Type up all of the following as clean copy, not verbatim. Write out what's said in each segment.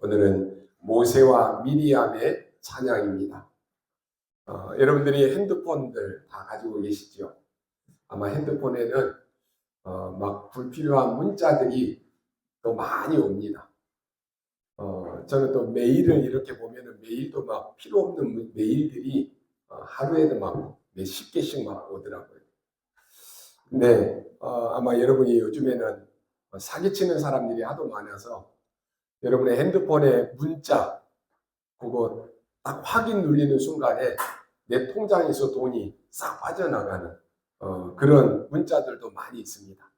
오늘은 모세와 미리암의 찬양입니다. 여러분들이 핸드폰들 다 가지고 계시죠? 아마 핸드폰에는 막 불필요한 문자들이 또 많이 옵니다. 저는 또 메일을 이렇게 보면은 메일도 막 필요 없는 메일들이 하루에도 막 몇십 개씩 막 오더라고요. 근데 아마 여러분이 요즘에는 사기치는 사람들이 하도 많아서 여러분의 핸드폰에 문자 그거 딱 확인 눌리는 순간에 내 통장에서 돈이 싹 빠져나가는 그런 문자들도 많이 있습니다.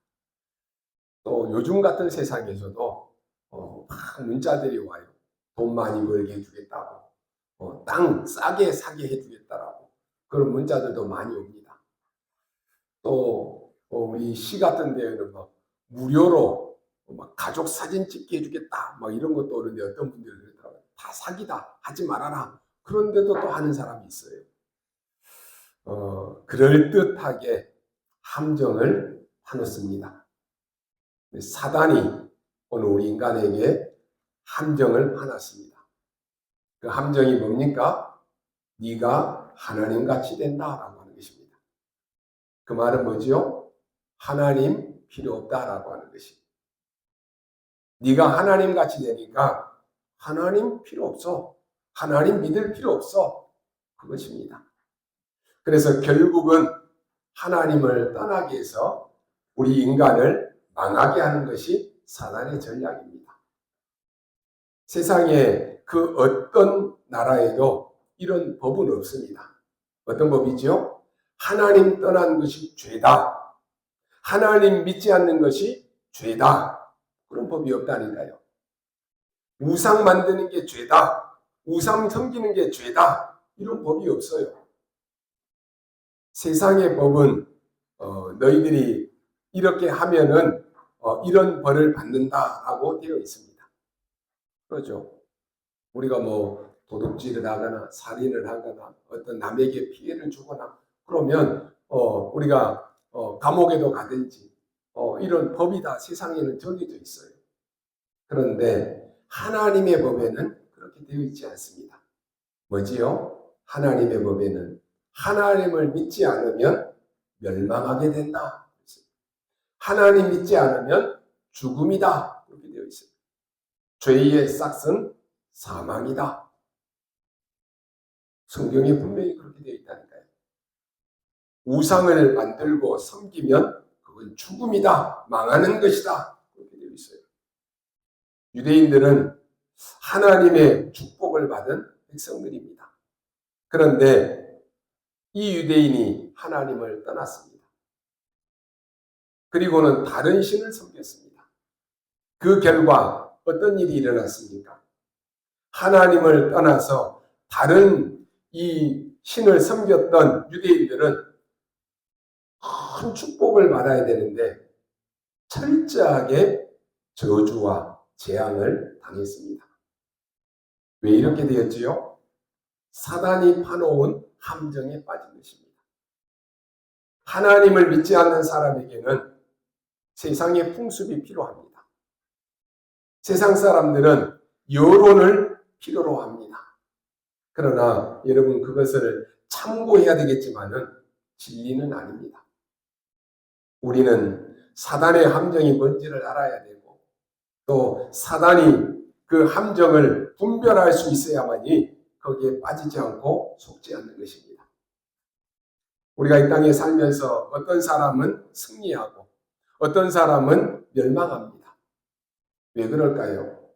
또 요즘 같은 세상에서도 막 문자들이 와요. 돈 많이 벌게 해주겠다고, 땅 싸게 사게 해주겠다라고 그런 문자들도 많이 옵니다. 또 우리 시 같은 데에는 막 무료로 막 가족 사진 찍게 해주겠다 막 이런 것도 오는데 어떤 분들은 그러더라고요. 다 사기다 하지 말아라. 그런데도 또 하는 사람이 있어요. 그럴듯하게 함정을 파놓습니다. 사단이 오늘 우리 인간에게 함정을 파놨습니다. 그 함정이 뭡니까? 네가 하나님같이 된다라고 하는 것입니다. 그 말은 뭐지요? 하나님 필요 없다라고 하는 것입니다. 네가 하나님같이 되니까 하나님 필요 없어. 하나님 믿을 필요 없어. 그것입니다. 그래서 결국은 하나님을 떠나게 해서 우리 인간을 망하게 하는 것이 사단의 전략입니다. 세상에 그 어떤 나라에도 이런 법은 없습니다. 어떤 법이죠? 하나님 떠난 것이 죄다. 하나님 믿지 않는 것이 죄다. 그런 법이 없다니까요. 우상 만드는 게 죄다. 우상 섬기는 게 죄다. 이런 법이 없어요. 세상의 법은 너희들이 이렇게 하면은 이런 벌을 받는다라고 되어 있습니다. 그렇죠? 우리가 뭐 도둑질을 하거나 살인을 하거나 어떤 남에게 피해를 주거나 그러면 우리가 감옥에도 가든지 이런 법이 다 세상에는 정해져 있어요. 그런데 하나님의 법에는 그렇게 되어 있지 않습니다. 뭐지요? 하나님의 법에는 하나님을 믿지 않으면 멸망하게 된다. 하나님 믿지 않으면 죽음이다. 이렇게 되어 있어요. 죄의 싹은 사망이다. 성경에 분명히 그렇게 되어 있다니까요. 우상을 만들고 섬기면 그건 죽음이다. 망하는 것이다. 그렇게 되어 있어요. 유대인들은 하나님의 축복을 받은 백성들입니다. 그런데 이 유대인이 하나님을 떠났습니다. 그리고는 다른 신을 섬겼습니다. 그 결과 어떤 일이 일어났습니까? 하나님을 떠나서 다른 이 신을 섬겼던 유대인들은 큰 축복을 받아야 되는데 철저하게 저주와 재앙을 당했습니다. 왜 이렇게 되었지요? 사단이 파놓은 함정에 빠진 것입니다. 하나님을 믿지 않는 사람에게는 세상의 풍습이 필요합니다. 세상 사람들은 여론을 필요로 합니다. 그러나 여러분 그것을 참고해야 되겠지만은 진리는 아닙니다. 우리는 사단의 함정이 뭔지를 알아야 되고 또 사단이 그 함정을 분별할 수 있어야만이 거기에 빠지지 않고 속지 않는 것입니다. 우리가 이 땅에 살면서 어떤 사람은 승리하고 어떤 사람은 멸망합니다. 왜 그럴까요?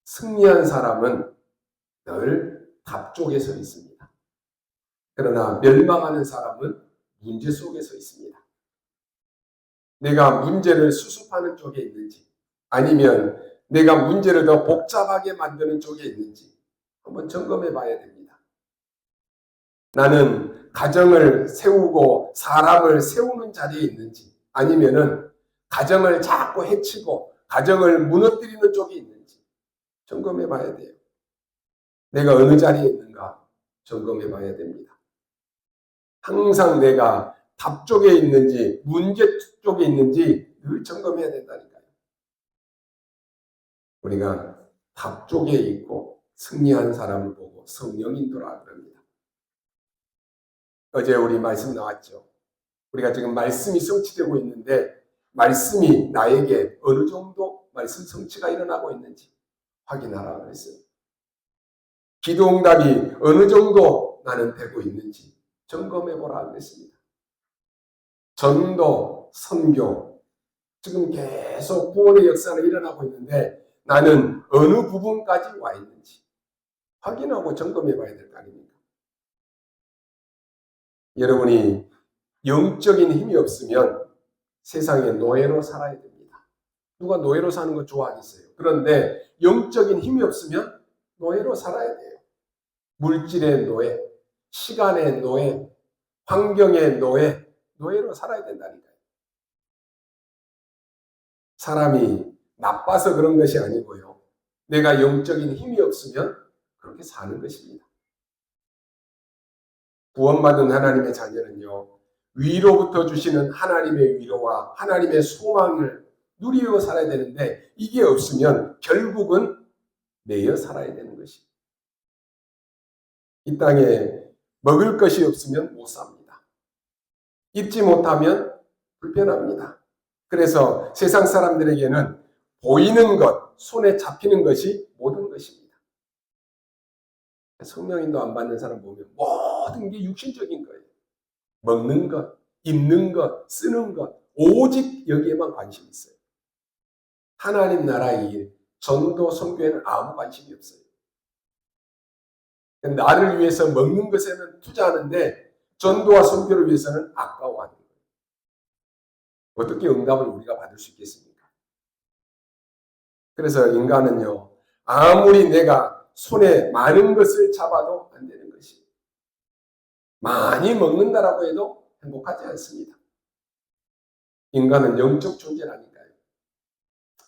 승리한 사람은 늘 답 쪽에 서 있습니다. 그러나 멸망하는 사람은 문제 속에 서 있습니다. 내가 문제를 수습하는 쪽에 있는지 아니면 내가 문제를 더 복잡하게 만드는 쪽에 있는지 한번 점검해 봐야 됩니다. 나는 가정을 세우고 사람을 세우는 자리에 있는지 아니면은 가정을 자꾸 해치고 가정을 무너뜨리는 쪽에 있는지 점검해 봐야 돼요. 내가 어느 자리에 있는가 점검해 봐야 됩니다. 항상 내가 답 쪽에 있는지 문제 쪽에 있는지 늘 점검해야 된다니까요. 우리가 답 쪽에 있고 승리한 사람을 보고 성령 인도라 그럽니다. 어제 우리 말씀 나왔죠. 우리가 지금 말씀이 성취되고 있는데 말씀이 나에게 어느 정도 말씀 성취가 일어나고 있는지 확인하라 그랬어요. 기도응답이 어느 정도 나는 되고 있는지 점검해보라 그랬습니다. 전도, 선교, 지금 계속 구원의 역사는 일어나고 있는데 나는 어느 부분까지 와 있는지 확인하고 점검해봐야 될 거 아닙니까? 여러분이 영적인 힘이 없으면 세상의 노예로 살아야 됩니다. 누가 노예로 사는 거 좋아하겠어요? 그런데 영적인 힘이 없으면 노예로 살아야 돼요. 물질의 노예, 시간의 노예, 환경의 노예, 노예로 살아야 된다니까요. 사람이 나빠서 그런 것이 아니고요. 내가 영적인 힘이 없으면 그렇게 사는 것입니다. 구원받은 하나님의 자녀는요, 위로부터 주시는 하나님의 위로와 하나님의 소망을 누리고 살아야 되는데 이게 없으면 결국은 매여 살아야 되는 것입니다. 이 땅에 먹을 것이 없으면 못 삽니다. 입지 못하면 불편합니다. 그래서 세상 사람들에게는 보이는 것, 손에 잡히는 것이 모든 것입니다. 성령인도 안 받는 사람 보면 모든 게 육신적인 거예요. 먹는 것, 입는 것, 쓰는 것, 오직 여기에만 관심이 있어요. 하나님 나라의 일, 전도, 선교에는 아무 관심이 없어요. 나를 위해서 먹는 것에는 투자하는데 전도와 선교를 위해서는 아까워하는 거예요. 어떻게 응답을 우리가 받을 수 있겠습니까? 그래서 인간은요, 아무리 내가 손에 많은 것을 잡아도 안 되는 것이 많이 먹는다라고 해도 행복하지 않습니다. 인간은 영적 존재라니까요.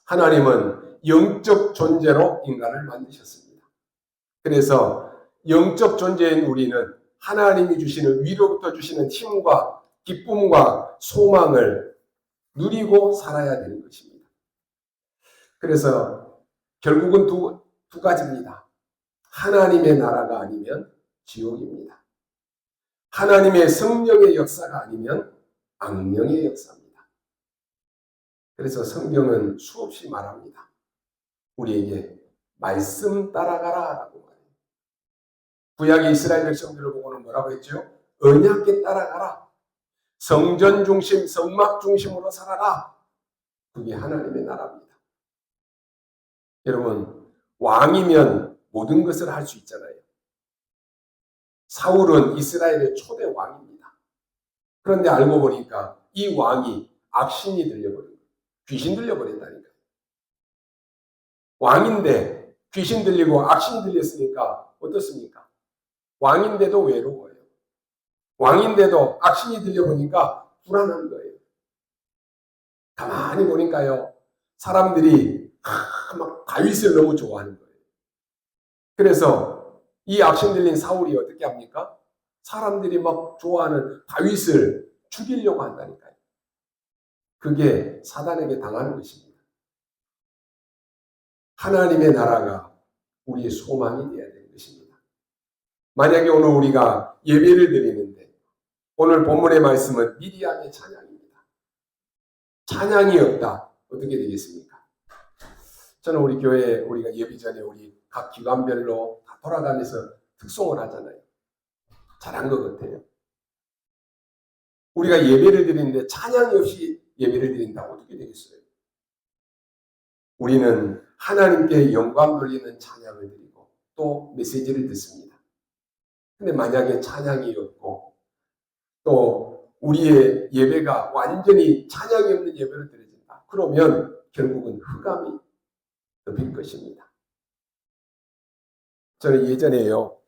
하나님은 영적 존재로 인간을 만드셨습니다. 그래서 영적 존재인 우리는 하나님이 주시는 위로부터 주시는 힘과 기쁨과 소망을 누리고 살아야 되는 것입니다. 그래서 결국은 두 가지입니다. 하나님의 나라가 아니면 지옥입니다. 하나님의 성령의 역사가 아니면 악령의 역사입니다. 그래서 성경은 수없이 말합니다. 우리에게 말씀 따라가라 라고 말해요. 구약의 이스라엘 백성들을 보고는 뭐라고 했죠? 언약에 따라가라. 성전 중심, 성막 중심으로 살아라. 그게 하나님의 나라입니다. 여러분, 왕이면 모든 것을 할 수 있잖아요. 사울은 이스라엘의 초대 왕입니다. 그런데 알고 보니까 이 왕이 악신이 들려버린 거예요. 귀신 들려버린다니까요. 왕인데 귀신 들리고 악신 들렸으니까 어떻습니까? 왕인데도 외로워요. 왕인데도 악신이 들려보니까 불안한 거예요. 가만히 보니까요, 사람들이 막 다윗을 너무 좋아하는 거예요. 그래서 이 악신 들린 사울이 어떻게 합니까? 사람들이 막 좋아하는 다윗을 죽이려고 한다니까요. 그게 사단에게 당하는 것입니다. 하나님의 나라가 우리의 소망이 되어야 되는 것입니다. 만약에 오늘 우리가 예배를 드리는데 오늘 본문의 말씀은 미리암의 찬양입니다. 찬양이 없다. 어떻게 되겠습니까? 저는 우리 교회에 우리가 예배 전에 우리 각 기관별로 다 돌아다니면서 특송을 하잖아요. 잘한 것 같아요. 우리가 예배를 드리는데 찬양이 없이 예배를 드린다고 어떻게 되겠어요? 우리는 하나님께 영광 돌리는 찬양을 드리고 또 메시지를 듣습니다. 근데 만약에 찬양이 없고 또 우리의 예배가 완전히 찬양이 없는 예배를 드려진다. 그러면 결국은 흑암이 덮일 것입니다. 저는 예전에요,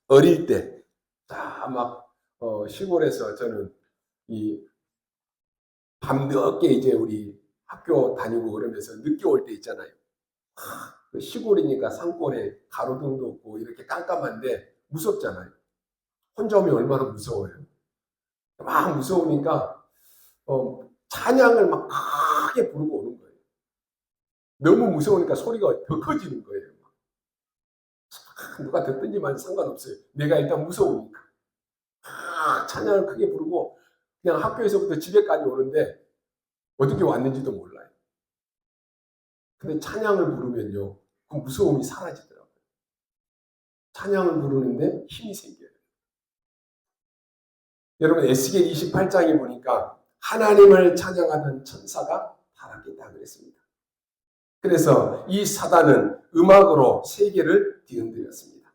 어릴 때, 막 시골에서 저는 이 밤늦게 이제 우리 학교 다니고 그러면서 늦게 올 때 있잖아요. 시골이니까 산골에 가로등도 없고 이렇게 깜깜한데 무섭잖아요. 혼자 오면 얼마나 무서워요. 막 무서우니까 찬양을 막 크게 부르고 오는 거예요. 너무 무서우니까 소리가 더 커지는 거예요. 누가 듣든지만 상관없어요. 내가 일단 무서우니까. 찬양을 크게 부르고 그냥 학교에서부터 집에까지 오는데 어떻게 왔는지도 몰라요. 근데 찬양을 부르면요, 그 무서움이 사라지더라고요. 찬양을 부르는데 힘이 생겨요. 여러분 에스겔 28장에 보니까 하나님을 찬양하던 천사가 타락했다 그랬습니다. 그래서 이 사단은 음악으로 세계를 뒤흔들었습니다.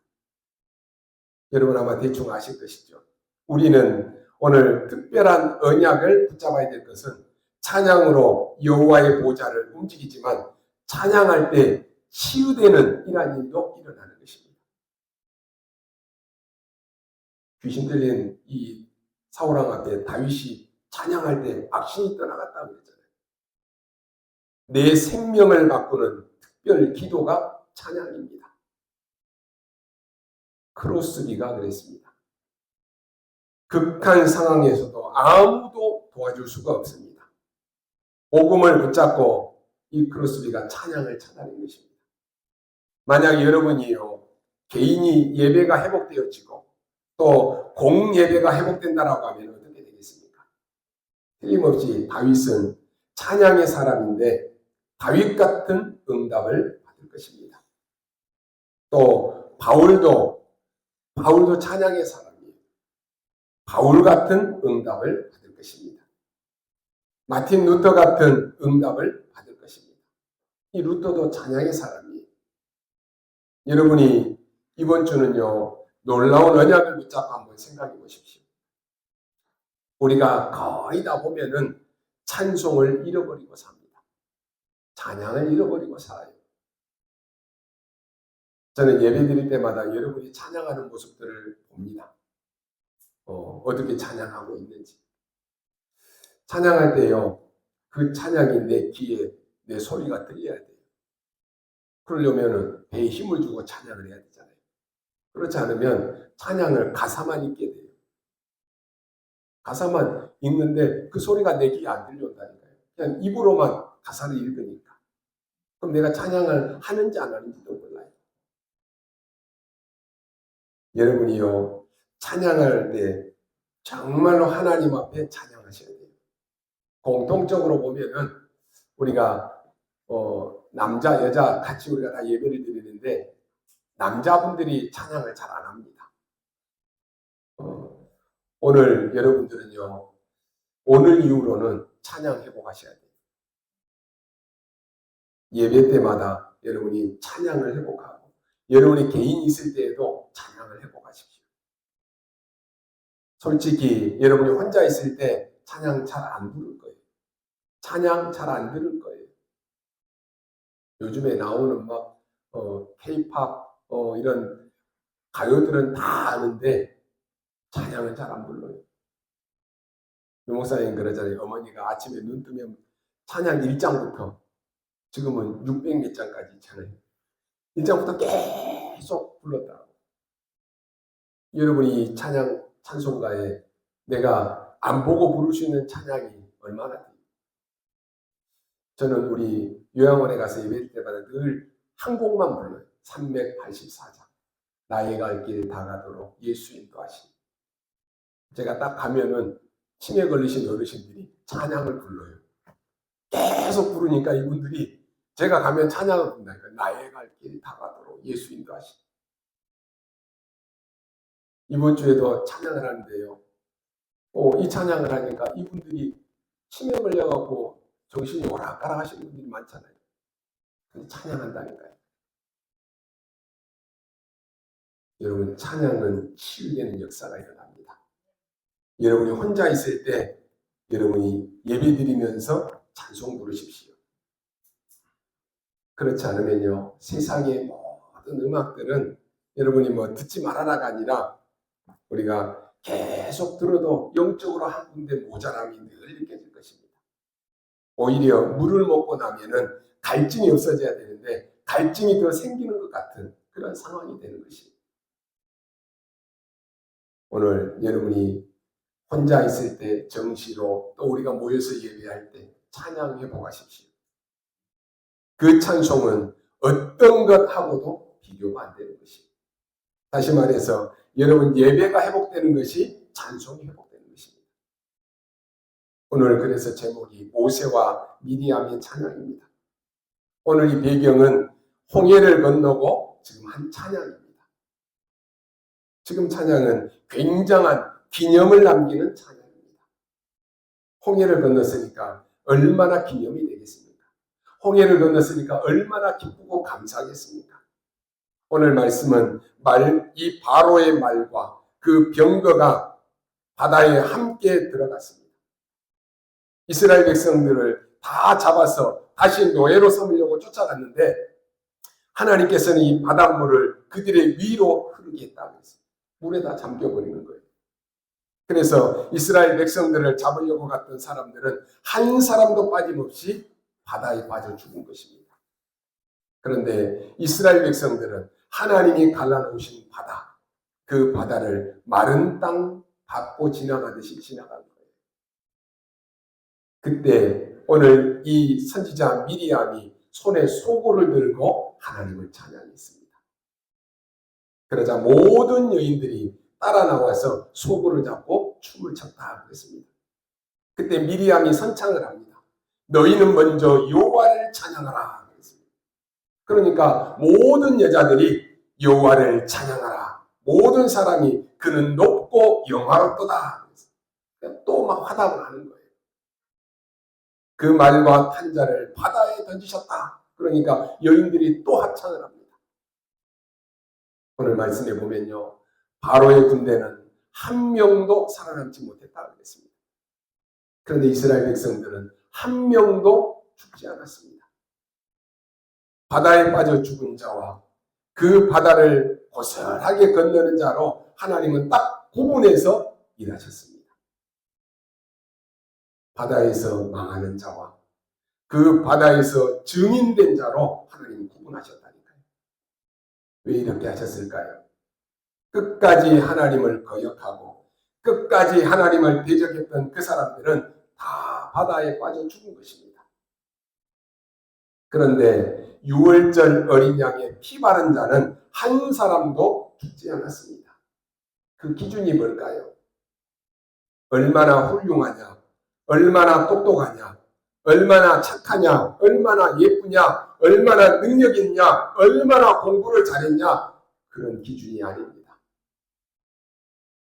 여러분 아마 대충 아실 것이죠. 우리는 오늘 특별한 언약을 붙잡아야 될 것은 찬양으로 여호와의 보좌를 움직이지만 찬양할 때 치유되는 이러한 일도 일어나는 것입니다. 귀신 들린 이 사울왕 앞에 다윗이 찬양할 때 악신이 떠나갔다고 그랬잖아요. 내 생명을 바꾸는 특별 기도가 찬양입니다. 크로스비가 그랬습니다. 극한 상황에서도 아무도 도와줄 수가 없습니다. 복음을 붙잡고 이 크로스비가 찬양을 찾아낸 것입니다. 만약 여러분이요, 개인이 예배가 회복되어지고 또 공예배가 회복된다라고 하면 어떻게 되겠습니까? 틀림없이 다윗은 찬양의 사람인데 다윗 같은 응답을 받을 것입니다. 또 바울도 찬양의 사람이에요. 바울 같은 응답을 받을 것입니다. 마틴 루터 같은 응답을 받을 것입니다. 이 루터도 찬양의 사람이에요. 여러분이 이번 주는요, 놀라운 언약을 붙잡고 한번 생각해 보십시오. 우리가 거의 다 보면은 찬송을 잃어버리고 삽니다. 찬양을 잃어버리고 살아요. 저는 예배 드릴 때마다 여러분이 찬양하는 모습들을 봅니다. 어떻게 찬양하고 있는지. 찬양할 때요, 그 찬양이 내 귀에 내 소리가 들려야 돼요. 그러려면은 배에 힘을 주고 찬양을 해야 되잖아요. 그렇지 않으면 찬양을 가사만 읽게 돼요. 가사만 읽는데 그 소리가 내 귀에 안 들려온다니까요. 그냥 입으로만 가사를 읽으니까. 그럼 내가 찬양을 하는지 안 하는지도 몰라요. 여러분이요, 찬양할 때 정말로 하나님 앞에 찬양하셔야 돼요. 공통적으로 보면은 우리가 남자, 여자 같이 우리가 다 예배를 드리는데 남자분들이 찬양을 잘 안 합니다. 오늘 여러분들은요, 오늘 이후로는 찬양 회복하셔야 돼요. 예배 때마다 여러분이 찬양을 회복하고 여러분이 개인이 있을 때에도 찬양을 회복하십시오. 솔직히 여러분이 혼자 있을 때 찬양 잘 안 부를 거예요. 찬양 잘 안 들을 거예요. 요즘에 나오는 막 K-팝 이런 가요들은 다 아는데 찬양은 잘 안 불러요. 유 목사님 그러잖아요. 어머니가 아침에 눈 뜨면 찬양 1장부터 지금은 600몇 장까지 있잖아요. 1장부터 계속 불렀다. 여러분이 찬양 찬송가에 내가 안 보고 부를 수 있는 찬양이 얼마나 돼요? 저는 우리 요양원에 가서 예배할 때마다 늘 한 곡만 불러요. 384장. 나의 갈 길 다 가도록 예수 인도하시니. 제가 딱 가면은 치매 걸리신 어르신들이 찬양을 불러요. 계속 부르니까 이분들이 제가 가면 찬양을 부른다니까. 나의 갈 길 다 가도록 예수 인도하시니. 이번 주에도 찬양을 하는데요. 이 찬양을 하니까 이분들이 치매 걸려갖고 정신이 오락가락 하시는 분들이 많잖아요. 근데 찬양한다니까요. 여러분, 찬양은 치유되는 역사가 일어납니다. 여러분이 혼자 있을 때 여러분이 예배 드리면서 찬송 부르십시오. 그렇지 않으면요, 세상의 모든 음악들은 여러분이 뭐 듣지 말아라가 아니라 우리가 계속 들어도 영적으로 한 군데 모자람이 늘 느껴질 것입니다. 오히려 물을 먹고 나면은 갈증이 없어져야 되는데 갈증이 더 생기는 것 같은 그런 상황이 되는 것입니다. 오늘 여러분이 혼자 있을 때 정시로 또 우리가 모여서 예배할 때 찬양 회복하십시오. 그 찬송은 어떤 것하고도 비교가 안 되는 것입니다. 다시 말해서 여러분 예배가 회복되는 것이 찬송이 회복되는 것입니다. 오늘 그래서 제목이 모세와 미리암의 찬양입니다. 오늘 이 배경은 홍해를 건너고 지금 한 찬양입니다. 지금 찬양은 굉장한 기념을 남기는 찬양입니다. 홍해를 건넜으니까 얼마나 기념이 되겠습니까? 홍해를 건넜으니까 얼마나 기쁘고 감사하겠습니까? 오늘 말씀은 이 바로의 말과 그 병거가 바다에 함께 들어갔습니다. 이스라엘 백성들을 다 잡아서 다시 노예로 삼으려고 쫓아갔는데 하나님께서는 이 바닷물을 그들의 위로 흐르게 했다고 했습니다. 물에다 잠겨버리는 거예요. 그래서 이스라엘 백성들을 잡으려고 갔던 사람들은 한 사람도 빠짐없이 바다에 빠져 죽은 것입니다. 그런데 이스라엘 백성들은 하나님이 갈라놓으신 바다, 그 바다를 마른 땅 밟고 지나가듯이 지나간 거예요. 그때 오늘 이 선지자 미리암이 손에 소고를 들고 하나님을 찬양했습니다. 그러자 모든 여인들이 따라 나와서 소고를 잡고 춤을 췄다 그랬습니다. 그때 미리암이 선창을 합니다. 너희는 먼저 여호와를 찬양하라 그랬습니다. 그러니까 모든 여자들이 여호와를 찬양하라. 모든 사람이 그는 높고 영화롭도다. 또 막 화답을 하는 거예요. 그 말과 탄자를 바다에 던지셨다. 그러니까 여인들이 또 합창을 합니다. 오늘 말씀에 보면요. 바로의 군대는 한 명도 살아남지 못했다 그랬습니다. 그런데 이스라엘 백성들은 한 명도 죽지 않았습니다. 바다에 빠져 죽은 자와 그 바다를 고스란하게 건너는 자로 하나님은 딱 구분해서 일하셨습니다. 바다에서 망하는 자와 그 바다에서 증인된 자로 하나님은 구분하셨다니까요. 왜 이렇게 하셨을까요? 끝까지 하나님을 거역하고 끝까지 하나님을 대적했던 그 사람들은 다 바다에 빠져 죽은 것입니다. 그런데 유월절 어린 양의 피 바른 자는 한 사람도 죽지 않았습니다. 그 기준이 뭘까요? 얼마나 훌륭하냐, 얼마나 똑똑하냐, 얼마나 착하냐, 얼마나 예쁘냐, 얼마나 능력 있냐, 얼마나 공부를 잘했냐, 그런 기준이 아닙니다.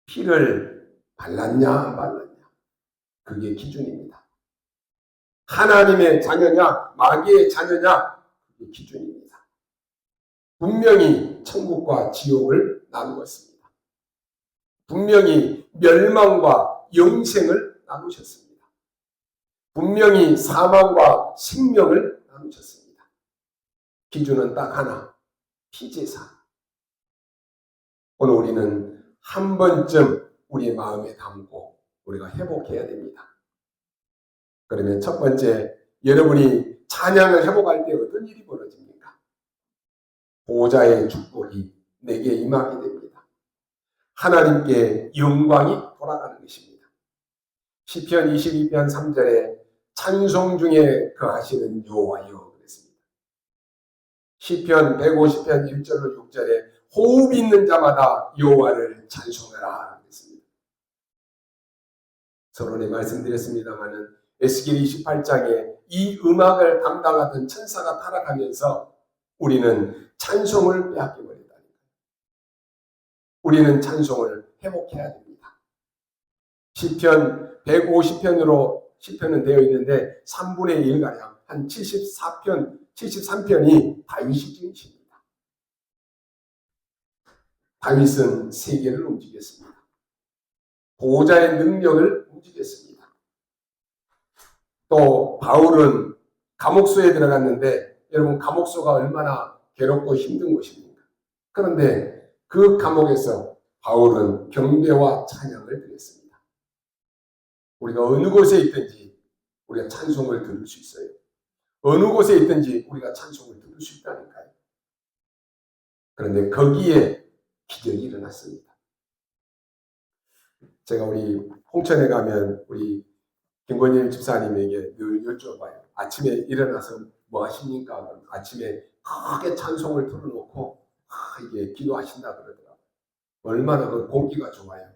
피를 발랐냐 안 발랐냐, 그게 기준입니다. 하나님의 자녀냐 마귀의 자녀냐, 그게 기준입니다. 분명히 천국과 지옥을 나누었습니다. 분명히 멸망과 영생을 나누셨습니다. 분명히 사망과 생명을 나누셨습니다. 기준은 딱 하나, 피제사. 오늘 우리는 한 번쯤 우리의 마음에 담고 우리가 회복해야 됩니다. 그러면 첫 번째, 여러분이 찬양을 회복할 때 어떤 일이 벌어집니까? 보좌의 축복이 내게 임하게 됩니다. 하나님께 영광이 돌아가는 것입니다. 시편 22편 3절에 찬송 중에 거하시는 여호와여 그랬습니다. 시편 150편 1절로 6절에 호흡 있는 자마다 여호와를 찬송하라 그랬습니다. 서론에 말씀드렸습니다마는 에스겔 28장에 이 음악을 담당하던 천사가 타락하면서 우리는 찬송을 빼앗겨버린다니까요. 우리는 찬송을 회복해야 됩니다. 시편 150편으로 시편은 되어 있는데 3분의 1가량 한 73편이 다윗이 지은 시입니다. 다윗은 세계를 움직였습니다. 보호자의 능력을 움직였습니다. 또 바울은 감옥소에 들어갔는데 여러분 감옥소가 얼마나 괴롭고 힘든 곳입니까? 그런데 그 감옥에서 바울은 경배와 찬양을 드렸습니다. 우리가 어느 곳에 있든지 우리가 찬송을 들을 수 있어요. 어느 곳에 있든지 우리가 찬송을 들을 수 있다니까요. 그런데 거기에 기적이 일어났습니다. 제가 우리 홍천에 가면 우리 김권일 집사님에게 늘 여쭤봐요. 아침에 일어나서 뭐 하십니까? 그럼 아침에 크게 찬송을 틀어놓고 이게 기도하신다 그러더라고요. 얼마나 그 공기가 좋아요.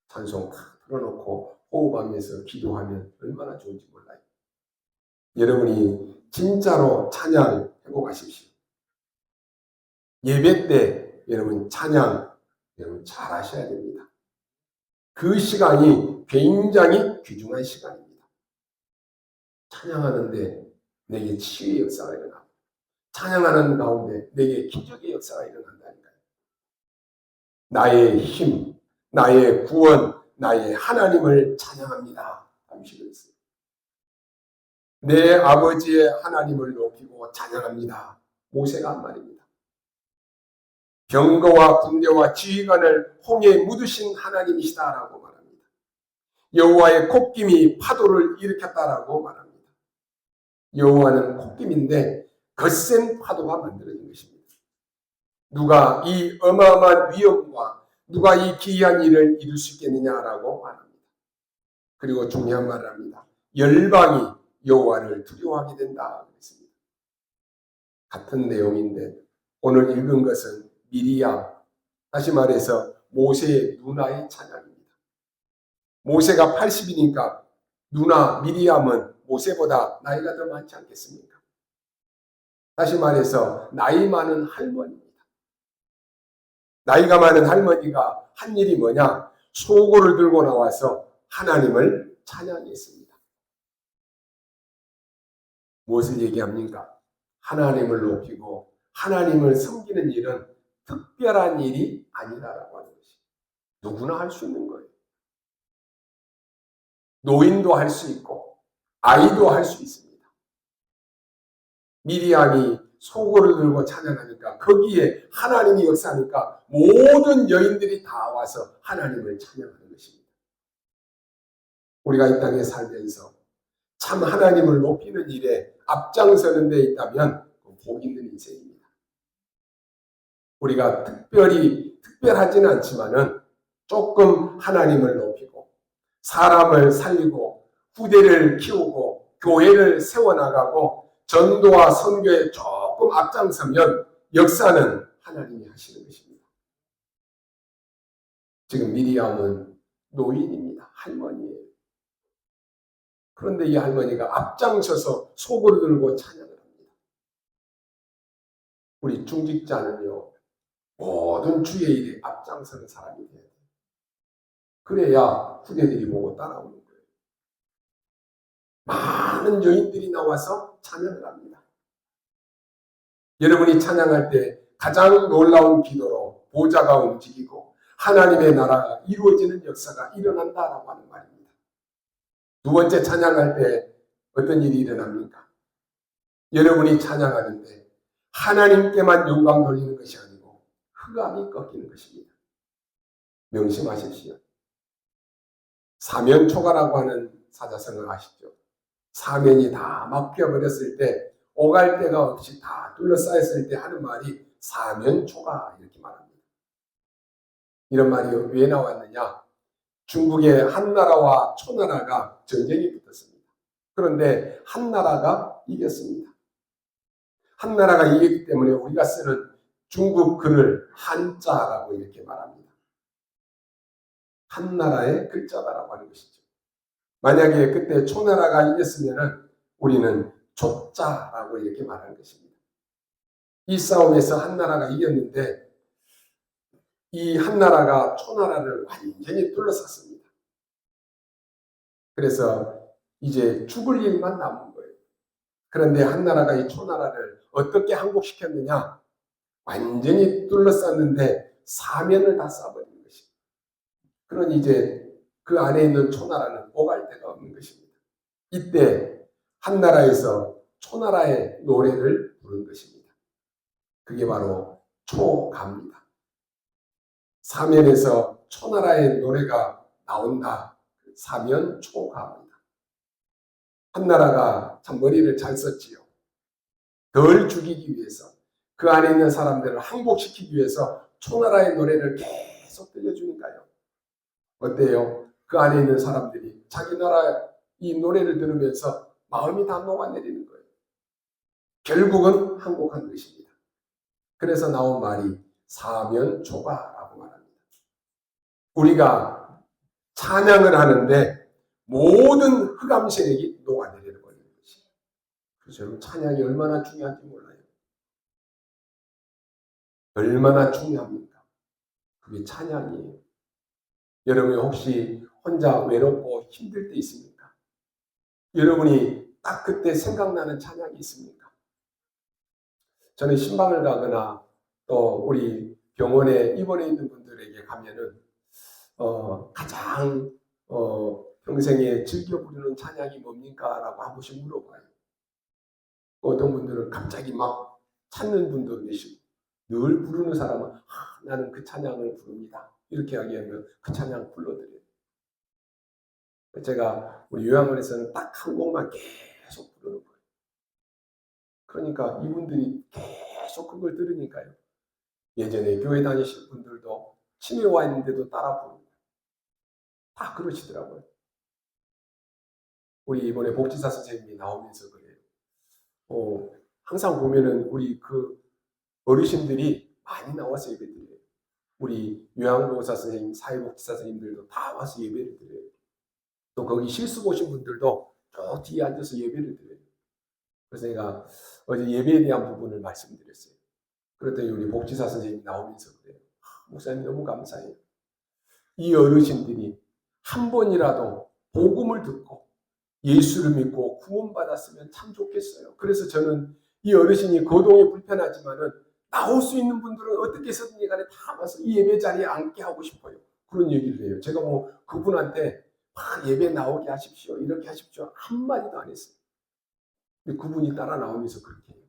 찬송 탁 틀어놓고 호흡하면서 기도하면 얼마나 좋은지 몰라요. 여러분이 진짜로 찬양 해보가십시오. 예배 때 여러분 찬양 여러분 잘 하셔야 됩니다. 그 시간이 굉장히 귀중한 시간입니다. 찬양하는데 내게 치유의 역사가 일어나고 찬양하는 가운데 내게 기적의 역사가 일어난다니까요. 나의 힘, 나의 구원, 나의 하나님을 찬양합니다. 다윗이 있어요. 내 아버지의 하나님을 높이고 찬양합니다. 모세가 한 말입니다. 병거와 군대와 지휘관을 홍해에 묻으신 하나님이시다라고 말합니다. 여호와의 콧김이 파도를 일으켰다라고 말합니다. 여호와는 콧김인데 거센 파도가 만들어진 것입니다. 누가 이 어마어마한 위험과 누가 이 기이한 일을 이룰 수 있겠느냐라고 말합니다. 그리고 중요한 말을 합니다. 열방이 여호와를 두려워하게 된다 그랬습니다. 같은 내용인데 오늘 읽은 것은 미리암, 다시 말해서 모세의 누나의 찬양입니다. 모세가 80이니까 누나 미리암은 모세보다 나이가 더 많지 않겠습니까? 다시 말해서 나이 많은 할머니입니다. 나이가 많은 할머니가 한 일이 뭐냐? 소고를 들고 나와서 하나님을 찬양했습니다. 무엇을 얘기합니까? 하나님을 높이고 하나님을 섬기는 일은 특별한 일이 아니다라고 하는 것이 누구나 할 수 있는 거예요. 노인도 할 수 있고 아이도 할 수 있습니다. 미리암이 소고를 들고 찬양하니까 거기에 하나님이 역사하니까 모든 여인들이 다 와서 하나님을 찬양하는 것입니다. 우리가 이 땅에 살면서 참 하나님을 높이는 일에 앞장서는 데 있다면 복 있는 인생입니다. 우리가 특별하지는 않지만은 조금 하나님을 높이고 사람을 살리고 후대를 키우고 교회를 세워나가고 전도와 선교에 조금 앞장서면 역사는 하나님이 하시는 것입니다. 지금 미리암은 노인입니다. 할머니예요. 그런데 이 할머니가 앞장서서 소고를 들고 찬양을 합니다. 우리 중직자는요, 모든 주의 일에 앞장서는 사람이 돼야 돼요. 그래야 후대들이 보고 따라오는 거예요. 많은 여인들이 나와서 찬양을 합니다. 여러분이 찬양할 때 가장 놀라운 기도로 보좌가 움직이고 하나님의 나라가 이루어지는 역사가 일어난다라고 하는 말입니다. 두 번째 찬양할 때 어떤 일이 일어납니까? 여러분이 찬양하는데 하나님께만 영광 돌리는 것이 아니고 흑암이 꺾이는 것입니다. 명심하십시오. 사면초가라고 하는 사자성을 아시죠? 사면이 다 막혀버렸을 때 오갈 데가 없이 다 둘러싸였을 때 하는 말이 사면초가 이렇게 말합니다. 이런 말이 왜 나왔느냐? 중국의 한나라와 초나라가 전쟁이 붙었습니다. 그런데 한나라가 이겼습니다. 한나라가 이겼기 때문에 우리가 쓰는 중국 글을 한자라고 이렇게 말합니다. 한나라의 글자다라고 하는 것이죠. 만약에 그때 초나라가 이겼으면 우리는 조자라고 이렇게 말하는 것입니다. 이 싸움에서 한나라가 이겼는데 이 한나라가 초나라를 완전히 둘러쌌습니다. 그래서 이제 죽을 일만 남은 거예요. 그런데 한나라가 이 초나라를 어떻게 항복시켰느냐? 완전히 둘러쌌는데 사면을 다 쏴버린 것입니다. 그러니 이제 그 안에 있는 초나라는 오갈 데가 없는 것입니다. 이때 한나라에서 초나라의 노래를 부른 것입니다. 그게 바로 초가입니다. 사면에서 초나라의 노래가 나온다. 사면 초가입니다. 한나라가 참 머리를 잘 썼지요. 덜 죽이기 위해서 그 안에 있는 사람들을 항복시키기 위해서 초나라의 노래를 계속 들려주니까요. 어때요? 그 안에 있는 사람들이 자기 나라 이 노래를 들으면서 마음이 다 녹아내리는 거예요. 결국은 항복한 것입니다. 그래서 나온 말이 사면초가라고 말합니다. 우리가 찬양을 하는데 모든 흑암 세력이 녹아내려 버리는 것이에요. 그래서 여러분, 찬양이 얼마나 중요한지 몰라요. 얼마나 중요합니까? 그게 찬양이에요. 여러분이 혹시 혼자 외롭고 힘들 때 있습니까? 여러분이 딱 그때 생각나는 찬양이 있습니까? 저는 신방을 가거나 또 우리 병원에 입원해 있는 분들에게 가면은 가장 평생에 즐겨 부르는 찬양이 뭡니까? 라고 한 번씩 물어봐요. 어떤 분들은 갑자기 막 찾는 분도 계시고, 늘 부르는 사람은 나는 그 찬양을 부릅니다. 이렇게 이야기하면 그 찬양 불러드려요. 제가 우리 요양원에서는 딱 한 곡만 계속 부르는 거예요. 그러니까 이분들이 계속 그걸 들으니까요. 예전에 교회 다니실 분들도 치매 와 있는데도 따라 부르고 다 그러시더라고요. 우리 이번에 복지사 선생님이 나오면서 그래요. 항상 보면은 우리 그 어르신들이 많이 나와서 예배드려요. 우리 요양보호사 선생님, 사회복지사 선생님들도 다 와서 예배를 드려요. 또 거기 실수 보신 분들도 저 뒤에 앉아서 예배를 드려요. 그래서 제가 어제 예배에 대한 부분을 말씀드렸어요. 그랬더니 우리 복지사 선생님이 나오면서 그래요. 목사님 너무 감사해요. 이 어르신들이 한 번이라도 복음을 듣고 예수를 믿고 구원받았으면 참 좋겠어요. 그래서 저는 이 어르신이 거동이 불편하지만은 나올 수 있는 분들은 어떻게 해서든지 간에 다 와서 이 예배 자리에 앉게 하고 싶어요. 그런 얘기를 해요. 제가 뭐 그분한테 예배 나오게 하십시오, 이렇게 하십시오, 한마디도 안 했어요. 근데 그분이 따라 나오면서 그렇게 해요.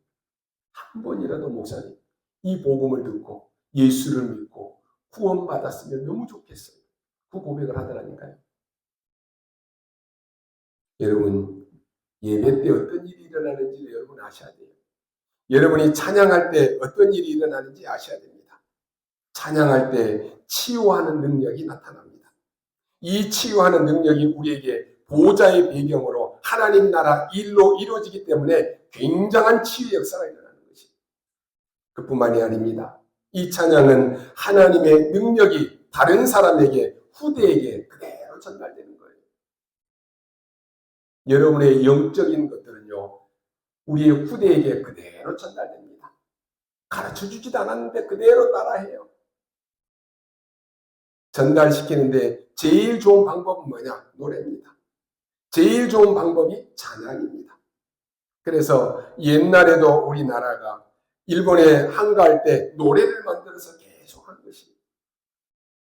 한 번이라도 목사님, 이 복음을 듣고 예수를 믿고 구원받았으면 너무 좋겠어요. 그 고백을 하더라니까요. 여러분, 예배 때 어떤 일이 일어나는지 여러분 아셔야 돼요. 여러분이 찬양할 때 어떤 일이 일어나는지 아셔야 됩니다. 찬양할 때 치유하는 능력이 나타납니다. 이 치유하는 능력이 우리에게 보좌의 배경으로 하나님 나라 일로 이루어지기 때문에 굉장한 치유 역사가 일어나는 것입니다. 그뿐만이 아닙니다. 이 찬양은 하나님의 능력이 다른 사람에게, 후대에게 그대로 전달되는 거예요. 여러분의 영적인 것들은요, 우리의 후대에게 그대로 전달됩니다. 가르쳐주지도 않았는데 그대로 따라해요. 전달시키는데 제일 좋은 방법은 뭐냐? 노래입니다. 제일 좋은 방법이 찬양입니다. 그래서 옛날에도 우리나라가 일본에 항가할 때 노래를 만들어서 계속 한 것입니다.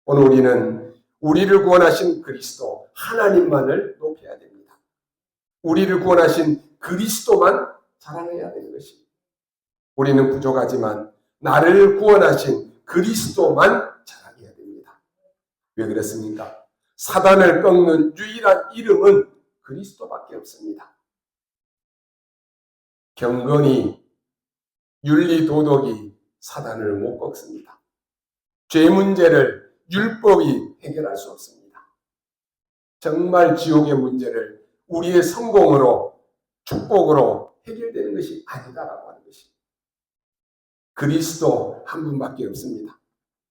오늘 우리는 우리를 구원하신 그리스도 하나님만을 높여야 됩니다. 우리를 구원하신 그리스도만 자랑해야 되는 것입니다. 우리는 부족하지만 나를 구원하신 그리스도만 자랑해야 됩니다. 왜 그렇습니까? 사단을 꺾는 유일한 이름은 그리스도밖에 없습니다. 경건이, 윤리, 도덕이 사단을 못 꺾습니다. 죄 문제를 율법이 해결할 수 없습니다. 정말 지옥의 문제를 우리의 성공으로, 축복으로 해결되는 것이 아니다라고 하는 것입니다. 그리스도 한 분밖에 없습니다.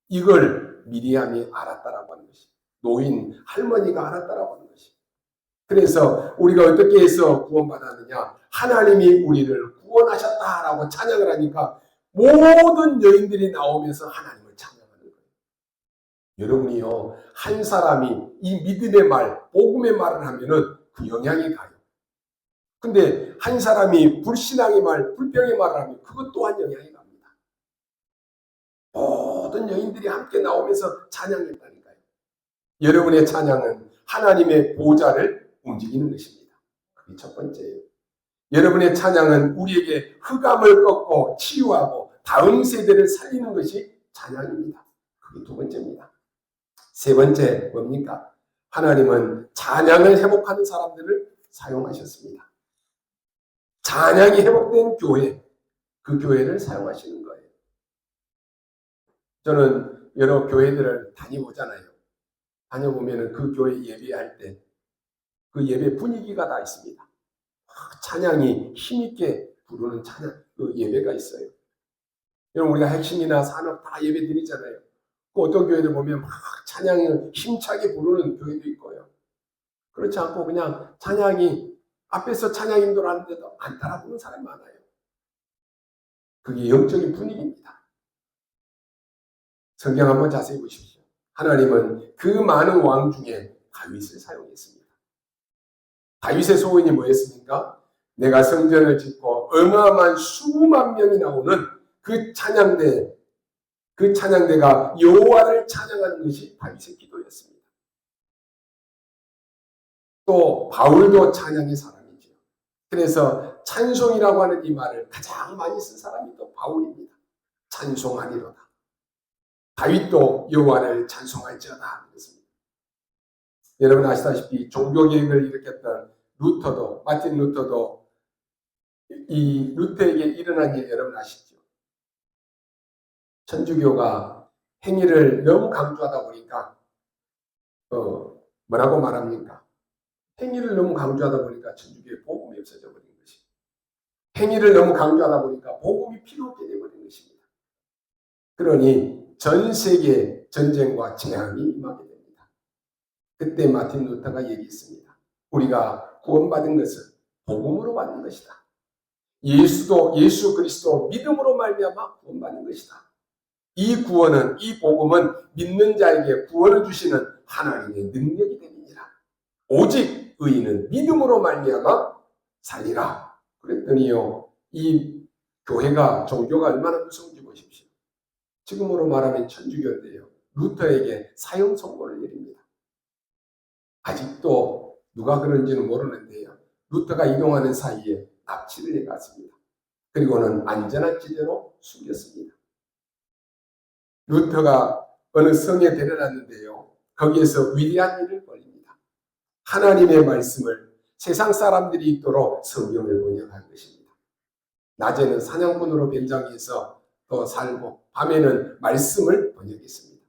이걸 미리암이 알았다라고 하는 것입니다. 노인 할머니가 알았다라고 하는 것입니다. 그래서 우리가 어떻게 해서 구원받았느냐? 하나님이 우리를 구원하셨다라고 찬양을 하니까 모든 여인들이 나오면서 하나님을 찬양하는 거예요. 여러분이요, 한 사람이 이 믿음의 말, 복음의 말을 하면은 그 영향이 가요. 근데 한 사람이 불신앙의 말, 불평의 말을 하면 그것 또한 영향이 갑니다. 모든 여인들이 함께 나오면서 찬양했다니까요. 여러분의 찬양은 하나님의 보좌를 움직이는 것입니다. 그게 첫 번째예요. 여러분의 찬양은 우리에게 흑암을 꺾고 치유하고 다음 세대를 살리는 것이 찬양입니다. 그게 두 번째입니다. 세 번째 뭡니까? 하나님은 찬양을 회복하는 사람들을 사용하셨습니다. 찬양이 회복된 교회, 그 교회를 사용하시는 거예요. 저는 여러 교회들을 다녀보잖아요. 다녀보면 그 교회 예배할 때 그 예배 분위기가 다 있습니다. 찬양이 힘있게 부르는 찬양, 그 예배가 있어요. 여러분, 우리가 핵심이나 산업 다 예배 드리잖아요. 그 어떤 교회들 보면 막 찬양을 힘차게 부르는 교회도 있고요. 그렇지 않고 그냥 찬양이 앞에서 찬양 인도를 하는데도 안 따라 부르는 사람이 많아요. 그게 영적인 분위기입니다. 성경 한번 자세히 보십시오. 하나님은 그 많은 왕 중에 다윗을 사용했습니다. 다윗의 소원이 뭐였습니까? 내가 성전을 짓고 어마어마한 수만 명이 나오는 그 찬양대가 여호와를 찬양하는 것이 다윗의 기도였습니다. 또 바울도 찬양의 사람이죠. 그래서 찬송이라고 하는 이 말을 가장 많이 쓴 사람이 또 바울입니다. 찬송하리로다. 다윗도 여호와를 찬송할지어다 그랬습니다. 여러분 아시다시피 종교개혁을 일으켰던 마틴 루터도 이 루터에게 일어난 일 여러분 아시죠? 천주교가 행위를 너무 강조하다 보니까 뭐라고 말합니까? 행위를 너무 강조하다 보니까 천주교의 복음이 없어져 버린 것이. 행위를 너무 강조하다 보니까 복음이 필요 없게 되어버린 것입니다. 그러니 전 세계 전쟁과 재앙이 임하게 됩니다. 그때 마틴 루터가 얘기했습니다. 우리가 구원받은 것은 복음으로 받는 것이다. 예수 그리스도 믿음으로 말미암아 구원받는 것이다. 이 구원은, 이 복음은 믿는 자에게 구원을 주시는 하나님의 능력이 됩니다. 오직 의인은 믿음으로 말미암아 살리라. 그랬더니요, 이 교회가, 종교가 얼마나 무서운지 보십시오. 지금으로 말하면 천주교인데요, 루터에게 사형 선고를 내립니다. 아직도 누가 그런지는 모르는데요, 루터가 이동하는 사이에 납치를 해갔습니다. 그리고는 안전한 지대로 숨겼습니다. 루터가 어느 성에 데려갔는데요, 거기에서 위대한 일을 벌입니다. 하나님의 말씀을 세상 사람들이 읽도록 성경을 번역한 것입니다. 낮에는 사냥꾼으로 변장해서 또 살고 밤에는 말씀을 번역했습니다.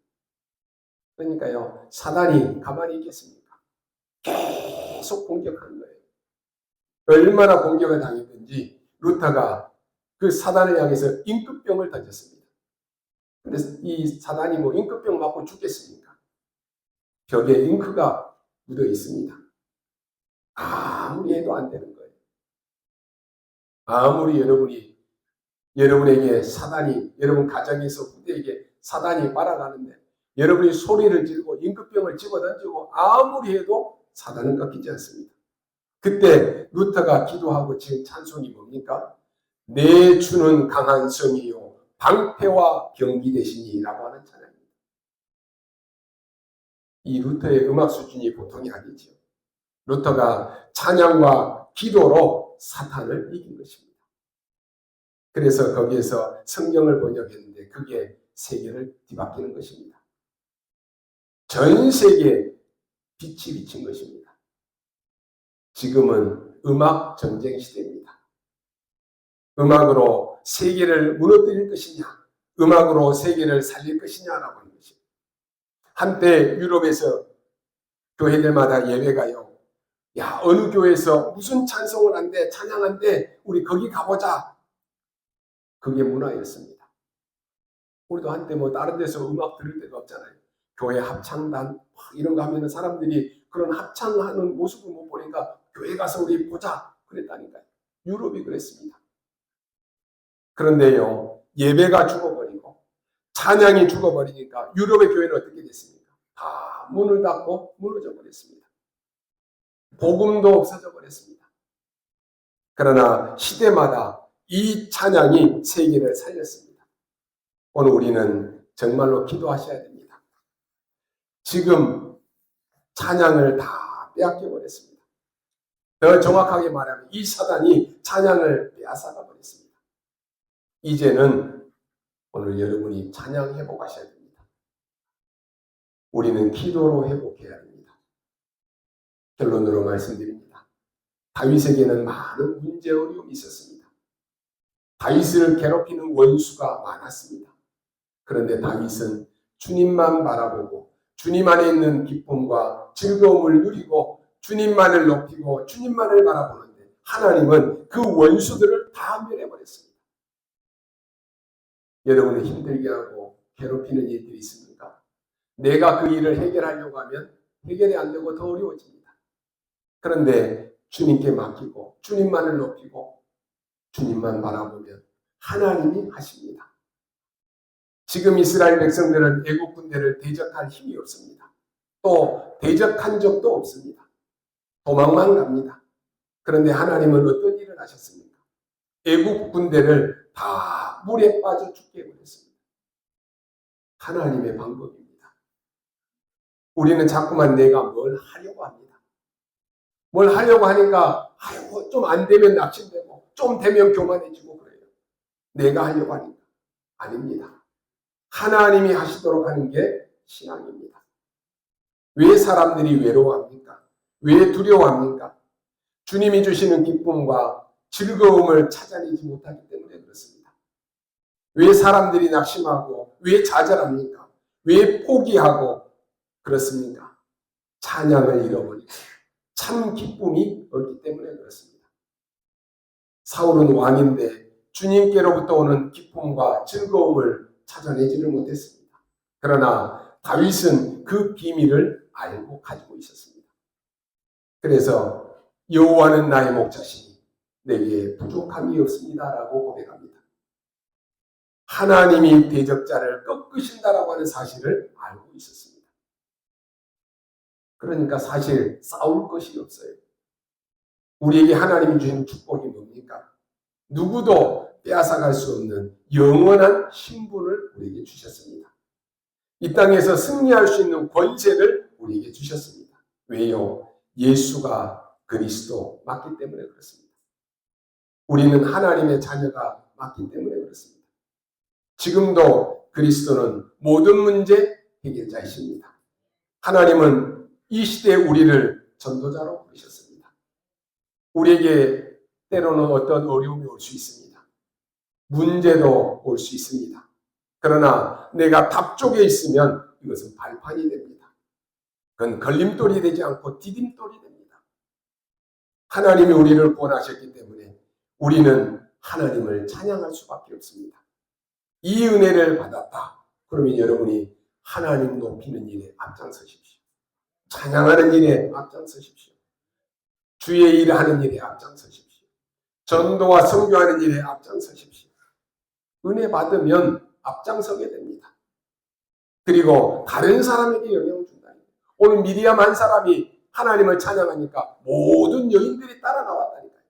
그러니까요, 사단이 가만히 있겠습니까? 계속 공격하는 거예요. 얼마나 공격을 당했든지 루터가 그 사단을 향해서 임금병을 던졌습니다. 근데 이 사단이 뭐 임금병 맞고 죽겠습니까? 벽에 잉크가 묻어 있습니다. 아무리 해도 안 되는 거예요. 아무리 여러분에게 사단이, 여러분 가정에서 후대에게 사단이 빨아가는데 여러분이 소리를 지르고 임금병을 집어던지고 아무리 해도 사단은 꺾이지 않습니다. 그때 루터가 기도하고 지은 찬송이 뭡니까? 내 주는 강한 성이요 방패와 병기 되시니라고 하는 찬양입니다. 이 루터의 음악 수준이 보통이 아니죠. 루터가 찬양과 기도로 사탄을 이긴 것입니다. 그래서 거기에서 성경을 번역했는데 그게 세계를 뒤바뀌는 것입니다. 전 세계에 빛이 비친 것입니다. 지금은 음악 전쟁 시대입니다. 음악으로 세계를 무너뜨릴 것이냐, 음악으로 세계를 살릴 것이냐라고 하는 것입니다. 한때 유럽에서 교회들마다 예배가요, 야, 어느 교회에서 무슨 찬송을 한대, 찬양한대, 우리 거기 가보자. 그게 문화였습니다. 우리도 한때 뭐 다른 데서 음악 들을 때도 없잖아요. 교회 합창단 이런 거 하면은 사람들이 그런 합창하는 모습을 못 보니까 교회 가서 우리 보자 그랬다니까요. 유럽이 그랬습니다. 그런데요, 예배가 죽어버리고 찬양이 죽어버리니까 유럽의 교회는 어떻게 됐습니까? 다 문을 닫고 무너져 버렸습니다. 복음도 없어져 버렸습니다. 그러나 시대마다 이 찬양이 세계를 살렸습니다. 오늘 우리는 정말로 기도하셔야 됩니다. 지금 찬양을 다 빼앗겨 버렸습니다. 더 정확하게 말하면 이 사단이 찬양을 빼앗아가 버렸습니다. 이제는 오늘 여러분이 찬양 회복하셔야 됩니다. 우리는 기도로 회복해야 합니다. 결론으로 말씀드립니다. 다윗에게는 많은 문제 어려움이 있었습니다. 다윗을 괴롭히는 원수가 많았습니다. 그런데 다윗은 주님만 바라보고 주님 안에 있는 기쁨과 즐거움을 누리고 주님만을 높이고 주님만을 바라보는데 하나님은 그 원수들을 다 멸해버렸습니다. 여러분을 힘들게 하고 괴롭히는 일들이 있습니까? 내가 그 일을 해결하려고 하면 해결이 안 되고 더 어려워집니다. 그런데 주님께 맡기고 주님만을 높이고 주님만 바라보면 하나님이 하십니다. 지금 이스라엘 백성들은 애국 군대를 대적할 힘이 없습니다. 또 대적한 적도 없습니다. 도망만 갑니다. 그런데 하나님은 어떤 일을 하셨습니까? 애국 군대를 다 물에 빠져 죽게 해버렸습니다. 하나님의 방법입니다. 우리는 자꾸만 내가 뭘 하려고 합니다. 뭘 하려고 하니까 좀 안 되면 낙심되고 좀 되면 교만해지고 그래요. 내가 하려고 하니까. 아닙니다. 하나님이 하시도록 하는 게 신앙입니다. 왜 사람들이 외로워합니까? 왜 두려워합니까? 주님이 주시는 기쁨과 즐거움을 찾아내지 못하기 때문에 그렇습니다. 왜 사람들이 낙심하고 왜 좌절합니까? 왜 포기하고 그렇습니까? 찬양을 잃어버리고 참 기쁨이 없기 때문에 그렇습니다. 사울은 왕인데 주님께로부터 오는 기쁨과 즐거움을 찾아내지를 못했습니다. 그러나 다윗은 그 비밀을 알고 가지고 있었습니다. 그래서 여호와는 나의 목자시니 내게 부족함이 없습니다라고 고백합니다. 하나님이 대적자를 꺾으신다라고 하는 사실을 알고 있었습니다. 그러니까 사실 싸울 것이 없어요. 우리에게 하나님이 주신 축복이 뭡니까? 누구도 빼앗아갈 수 없는 영원한 신분을 우리에게 주셨습니다. 이 땅에서 승리할 수 있는 권세를 우리에게 주셨습니다. 왜요? 예수가 그리스도 맞기 때문에 그렇습니다. 우리는 하나님의 자녀가 맞기 때문에 그렇습니다. 지금도 그리스도는 모든 문제 해결자이십니다. 하나님은 이 시대에 우리를 전도자로 부르셨습니다. 우리에게 때로는 어떤 어려움이 올 수 있습니다. 문제도 올 수 있습니다. 그러나 내가 답 쪽에 있으면 이것은 발판이 됩니다. 그건 걸림돌이 되지 않고 디딤돌이 됩니다. 하나님이 우리를 구원하셨기 때문에 우리는 하나님을 찬양할 수밖에 없습니다. 이 은혜를 받았다. 그러면 여러분이 하나님 높이는 일에 앞장서십시오. 찬양하는 일에 앞장서십시오. 주의 일을 하는 일에 앞장서십시오. 전도와 선교하는 일에 앞장서십시오. 은혜 받으면 앞장서게 됩니다. 그리고 다른 사람에게 영향을 준다. 오늘 미리암 한 사람이 하나님을 찬양하니까 모든 여인들이 따라 나왔다니까요.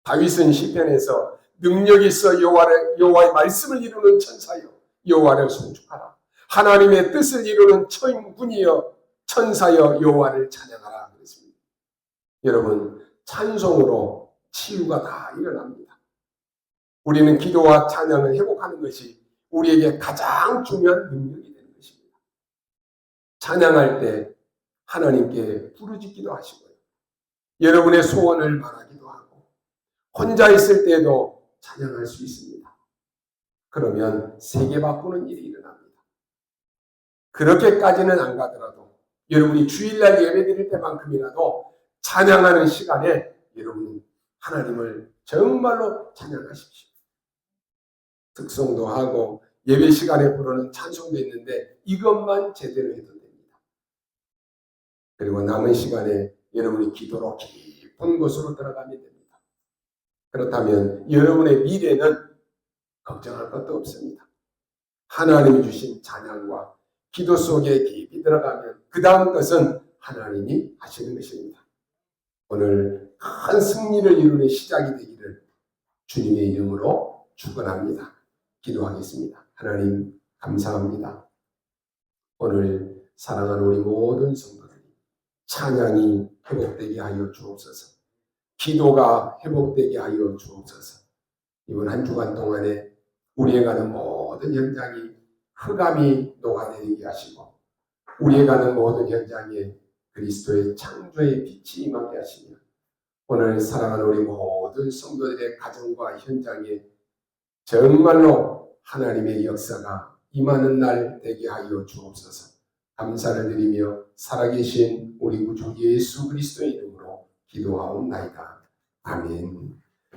다윗은 시편에서 능력 있어 여호와의 말씀을 이루는 천사여 여호와를 송축하라. 하나님의 뜻을 이루는 천군이여 천사여 여호와를 찬양하라 그랬습니다. 여러분 찬송으로 치유가 다 일어납니다. 우리는 기도와 찬양을 회복하는 것이 우리에게 가장 중요한 능력이 되는 것입니다. 찬양할 때 하나님께 부르짖기도 하시고요. 여러분의 소원을 말하기도 하고 혼자 있을 때도 찬양할 수 있습니다. 그러면 세계 바꾸는 일이 일어납니다. 그렇게까지는 안 가더라도 여러분이 주일날 예배 드릴 때만큼이라도 찬양하는 시간에 여러분이 하나님을 정말로 찬양하십시오. 특송도 하고 예배 시간에 부르는 찬송도 있는데 이것만 제대로 해도 됩니다. 그리고 남은 시간에 여러분이 기도로 깊은 곳으로 들어가면 됩니다. 그렇다면 여러분의 미래는 걱정할 것도 없습니다. 하나님이 주신 찬양과 기도 속에 깊이 들어가면 그 다음 것은 하나님이 하시는 것입니다. 오늘 큰 승리를 이루는 시작이 되기를 주님의 이름으로 축원합니다. 기도하겠습니다. 하나님 감사합니다. 오늘 사랑하는 우리 모든 성도들이 찬양이 회복되게 하여 주옵소서. 기도가 회복되게 하여 주옵소서. 이번 한 주간 동안에 우리에 가는 모든 현장이 흑암이 녹아내리게 하시고 우리에 가는 모든 현장에 그리스도의 창조의 빛이 임하게 하시며 오늘 사랑하는 우리 모든 성도들의 가정과 현장에 정말로 하나님의 역사가 임하는 날 되게 하여 주옵소서. 감사를 드리며 살아계신 우리 구주 예수 그리스도의 이름으로 기도하옵나이다. 아멘.